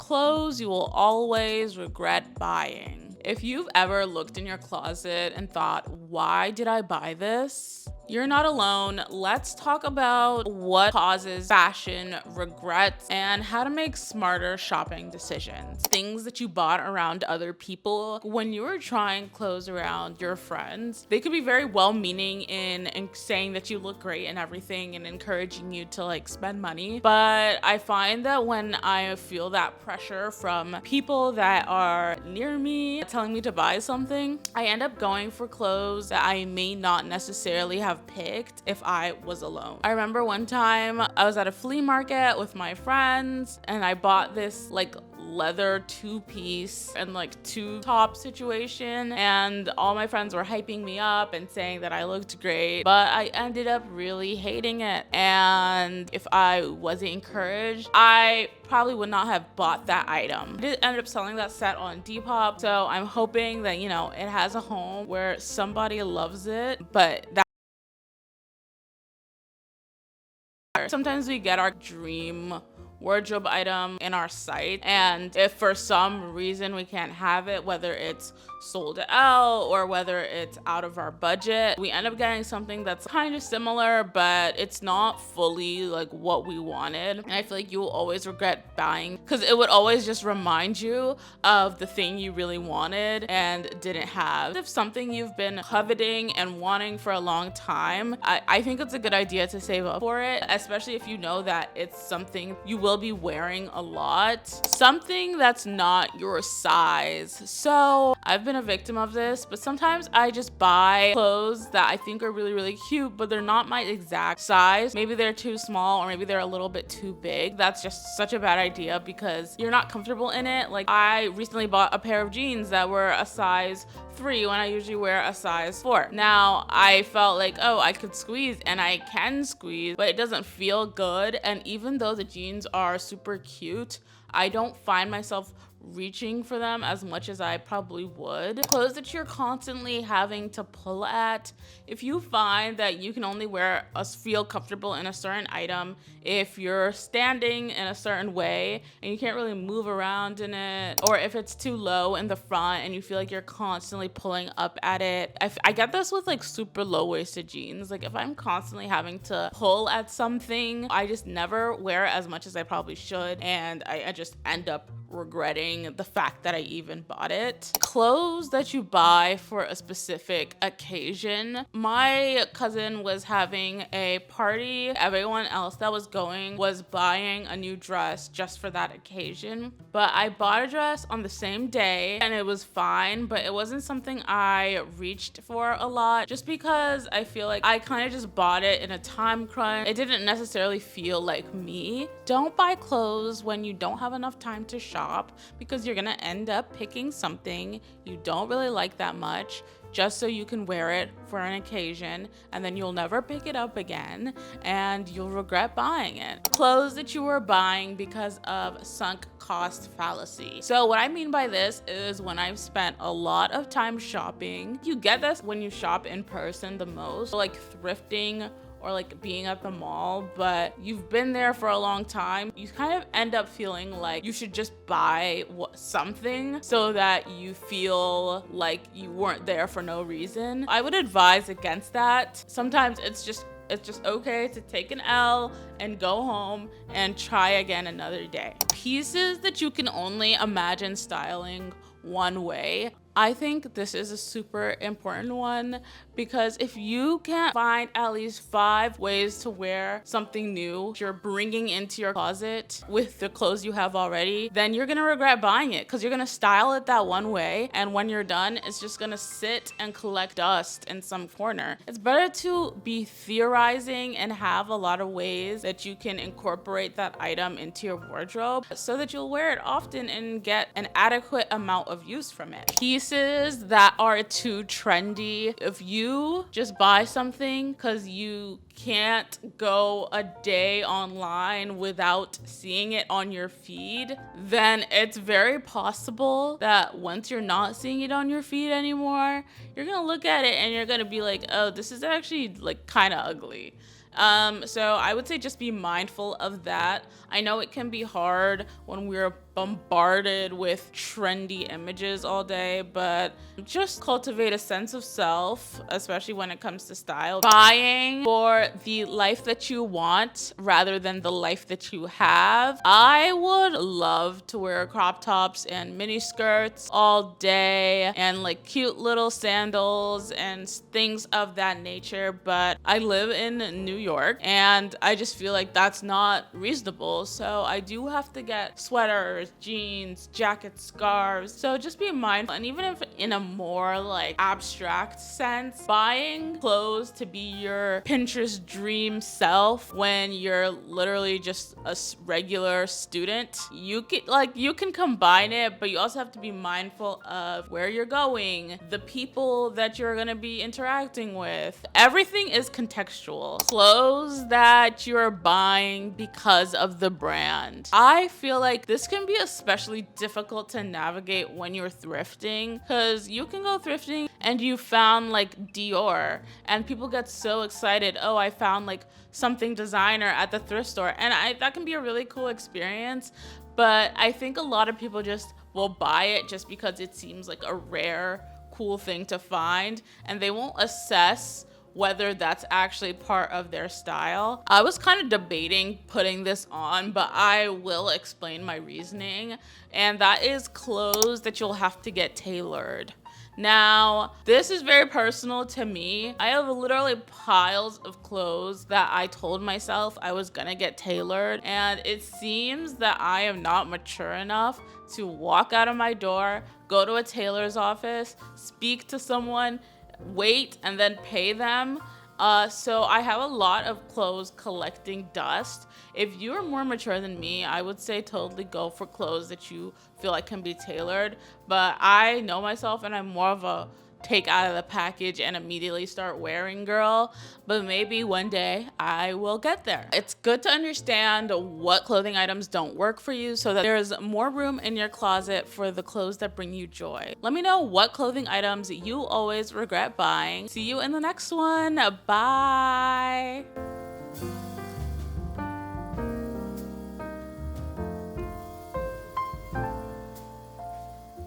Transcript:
Clothes you will always regret buying. If you've ever looked in your closet and thought, why did I buy this? You're not alone. Let's talk about what causes fashion regrets and how to make smarter shopping decisions. Things that you bought around other people. When you were trying clothes around your friends, they could be very well-meaning in saying that you look great and everything and encouraging you to like spend money. But I find that when I feel that pressure from people that are near me telling me to buy something, I end up going for clothes that I may not necessarily have picked if I was alone. I remember one time I was at a flea market with my friends and I bought this like leather two-piece and like two-top situation, and all my friends were hyping me up and saying that I looked great, but I ended up really hating it. And if I wasn't encouraged, I probably would not have bought that item. I did end up selling that set on Depop, so I'm hoping that, you know, it has a home where somebody loves it, but that sometimes we get our dream wardrobe item in our site, and if for some reason we can't have it, whether it's sold out or whether it's out of our budget, we end up getting something that's kind of similar, but it's not fully like what we wanted. And I feel like you will always regret buying because it would always just remind you of the thing you really wanted and didn't have. If something you've been coveting and wanting for a long time, I think it's a good idea to save up for it, especially if you know that it's something you will be wearing a lot, something that's not your size. So I've been a victim of this, but sometimes I just buy clothes that I think are really, really cute, but they're not my exact size. Maybe they're too small or maybe they're a little bit too big. That's just such a bad idea because you're not comfortable in it. Like, I recently bought a pair of jeans that were a size 3 when I usually wear a size 4. Now I felt like, oh, I could squeeze, and I can squeeze, but it doesn't feel good. And even though the jeans are super cute, I don't find myself reaching for them as much as I probably would. Clothes that you're constantly having to pull at. If you find that you can only feel comfortable in a certain item if you're standing in a certain way and you can't really move around in it, or if it's too low in the front and you feel like you're constantly pulling up at it. I get this with like super low-waisted jeans. Like, if I'm constantly having to pull at something, I just never wear as much as I probably should, and I just end up regretting the fact that I even bought it. Clothes that you buy for a specific occasion. My cousin was having a party. Everyone else that was going was buying a new dress just for that occasion. But I bought a dress on the same day and it was fine, but it wasn't something I reached for a lot just because I feel like I kind of just bought it in a time crunch. It didn't necessarily feel like me. Don't buy clothes when you don't have enough time to shop, because you're gonna end up picking something you don't really like that much just so you can wear it for an occasion, and then you'll never pick it up again and you'll regret buying it. Clothes that you were buying because of sunk cost fallacy. So what I mean by this is when I've spent a lot of time shopping. You get this when you shop in person the most, like thrifting or like being at the mall, but you've been there for a long time, you kind of end up feeling like you should just buy something so that you feel like you weren't there for no reason. I would advise against that. Sometimes it's just okay to take an L and go home and try again another day. Pieces that you can only imagine styling one way. I think this is a super important one, because if you can't find at least 5 ways to wear something new you're bringing into your closet with the clothes you have already, then you're gonna regret buying it, because you're gonna style it that one way, and when you're done, it's just gonna sit and collect dust in some corner. It's better to be theorizing and have a lot of ways that you can incorporate that item into your wardrobe so that you'll wear it often and get an adequate amount of use from it. Pieces that are too trendy. If you just buy something because you can't go a day online without seeing it on your feed, then it's very possible that once you're not seeing it on your feed anymore, you're gonna look at it and you're gonna be like, oh, this is actually like kind of ugly. So I would say just be mindful of that. I know it can be hard when we're bombarded with trendy images all day, but just cultivate a sense of self, especially when it comes to style. Buying for the life that you want rather than the life that you have. I would love to wear crop tops and mini skirts all day and like cute little sandals and things of that nature, but I live in New York and I just feel like that's not reasonable. So I do have to get sweaters, jeans, jackets, scarves. So just be mindful. And even if in a more like abstract sense, buying clothes to be your Pinterest dream self when you're literally just a regular student, you can combine it, but you also have to be mindful of where you're going, the people that you're going to be interacting with. Everything is contextual. Clothes that you're buying because of the brand. I feel like this can be especially difficult to navigate when you're thrifting, because you can go thrifting and you found like Dior and people get so excited, oh, I found like something designer at the thrift store, and that can be a really cool experience. But I think a lot of people just will buy it just because it seems like a rare, cool thing to find, and they won't assess whether that's actually part of their style. I was kind of debating putting this on, but I will explain my reasoning, and that is clothes that you'll have to get tailored. Now, this is very personal to me. I have literally piles of clothes that I told myself I was gonna get tailored, and it seems that I am not mature enough to walk out of my door, go to a tailor's office, speak to someone, wait, and then pay them. So I have a lot of clothes collecting dust. If you're more mature than me, I would say totally go for clothes that you feel like can be tailored. But I know myself and I'm more of a take out of the package and immediately start wearing girl. But maybe one day I will get there. It's good to understand what clothing items don't work for you so that there's more room in your closet for the clothes that bring you joy. Let me know what clothing items you always regret buying. See you in the next one. Bye.